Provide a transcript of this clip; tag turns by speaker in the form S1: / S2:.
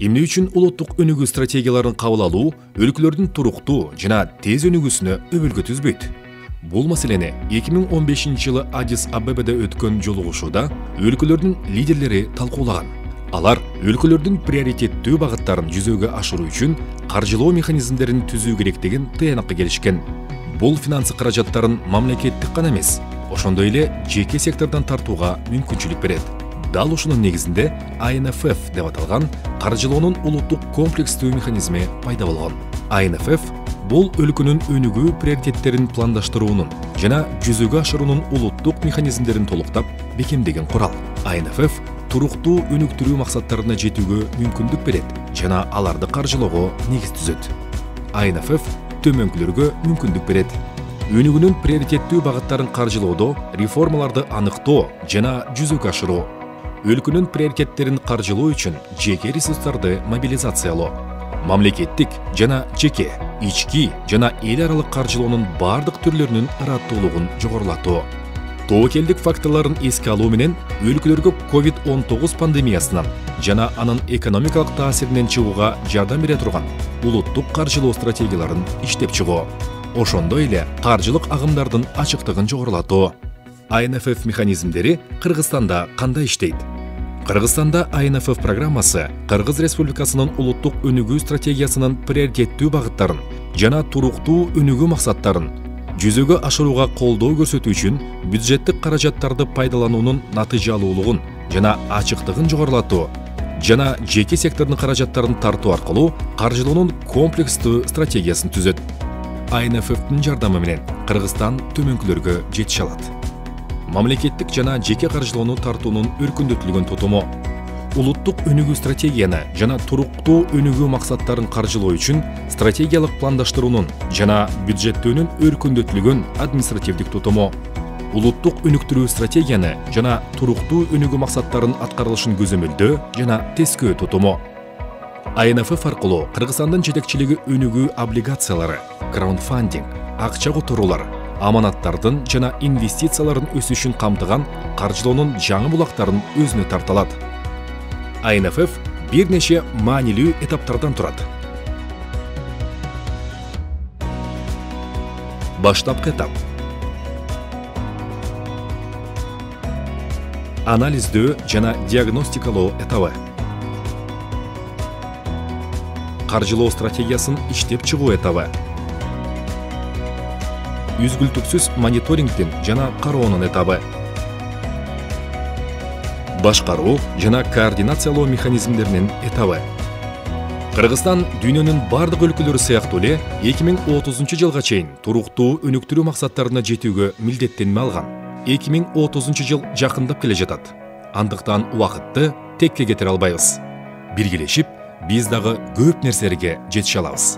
S1: Эмне үчүн улуттук өнүгүү стратегияларын кабыл алуу өлкөлөрдүн туруктуу жана тез өнүгүүсүнө өбөлгө түзбөйт? Бул маселени 2015 жылы Адис Абебеде өткөн жолугушууда өлкөлөрдүн лидерлери талкуулаган. Алар өлкөлөрдүн приоритеттүү багыттарын жүзөгө ашыруу үчүн каржылоо механизмдерин түзүү керектигин тыянакка келишкен. Бул финансы каражаттарын мамлекеттик гана эмес, ошондой эле жеке сектордон тартууга мүмкүнчүлүк берет. Дал ушунун негизинде INFF деп аталган каржылоонун улуттук комплекстүү механизми пайда болгон. INFF бул өлкөнүн өнүгүү приоритеттерин пландаштыруунун жана жүзөгө ашыруунун улуттук механизмдерин толуктап бекемдеген курал. INFF туруктуу өнүктүрүү максаттарына жетүүгө мүмкүндүк берет жана аларды каржылоого негиз түзөт. INFF төмөнкүлөргө мүмкүндүк берет. Өнүгүүнүн приоритеттүү багыттарын каржылоодо реформаларды аныктоо жана жүзөгө ашыруу. Өлкөнүн приоритеттерин каржылоо үчүн жеке ресурстарды мобилизациялоо. Мамлекеттик жана жеке, ички жана эл аралык каржылоонун бардык түрлөрүнүн ыраттуулугун жогорулатуу. Тобокелдик факторлорун эске алуу менен өлкөлөргө COVID-19 пандемиясынан жана анын экономикалык таасиринен чыгууга жардам бере турган улуттук каржылоо стратегияларын иштеп чыгуу. Ошондой эле каржылык агымдардын ачыктыгын жогорулатуу. INFF механизмдери Кыргызстанда кандай иштейт? Кыргызстанда INFF программасы Кыргыз Республикасынын улуттук өнүгүү стратегиясынын приоритеттүү багыттарын жана туруктуу өнүгүү максаттарын жүзөгө ашырууга колдоо көрсөтүү үчүн бюджеттик каражаттарды пайдалануунун натыйжалуулугун жана ачыктыгын жогорулатуу жана жеке сектордун каражаттарын тартуу аркылуу каржылоонун комплекстүү стратегиясын түзөт. INFF'тин жардамы менен Кыргызстан төмөнкүлөргө жетише алат. Мамлекеттик жана жеке каржылоону тартуунун өркүндөтүлгөн тутуму. Улуттук өнүгүү стратегияны жана туруктуу өнүгүү максаттарын каржылоо үчүн стратегиялык пландаштыруунун жана бюджеттөөнүн өркүндөтүлгөн административдик тутуму. Улуттук өнүктүрүү стратегияны жана туруктуу өнүгүү максаттарын аткарылышын көзөмөлдөө жана тескөө тутуму. INFF аркылуу Кыргызстандын жетекчилиги өнүгүү облигациялары, краундфандинг, акча которуулар, аманаттардын жана инвестициялардын өсүшүн камтыган каржылоонун жаңы булактарын өзүнө тарта алат. INFF бир нече маанилүү этаптардан турат. Баштапкы этап. Анализдөө жана диагностикалоо этабы. Каржылоо стратегиясын иштеп чыгуу этабы. Үзгүлтүксүз мониторингдин жана кароонун этабы. Башкаруу жана координациялоо механизмдеринин этабы. Кыргызстан дүйнөнүн бардык өлкөлөрү сыяктуу эле 2030 жылга чейин туруктуу өнүктүрүү максаттарына жетүүгө милдеттенме алган. 2030 жыл жакындап келе жатат. Андыктан убакытты текке кетире албайбыз. Биргелешип, биз дагы көп нерселерге жетише алабыз.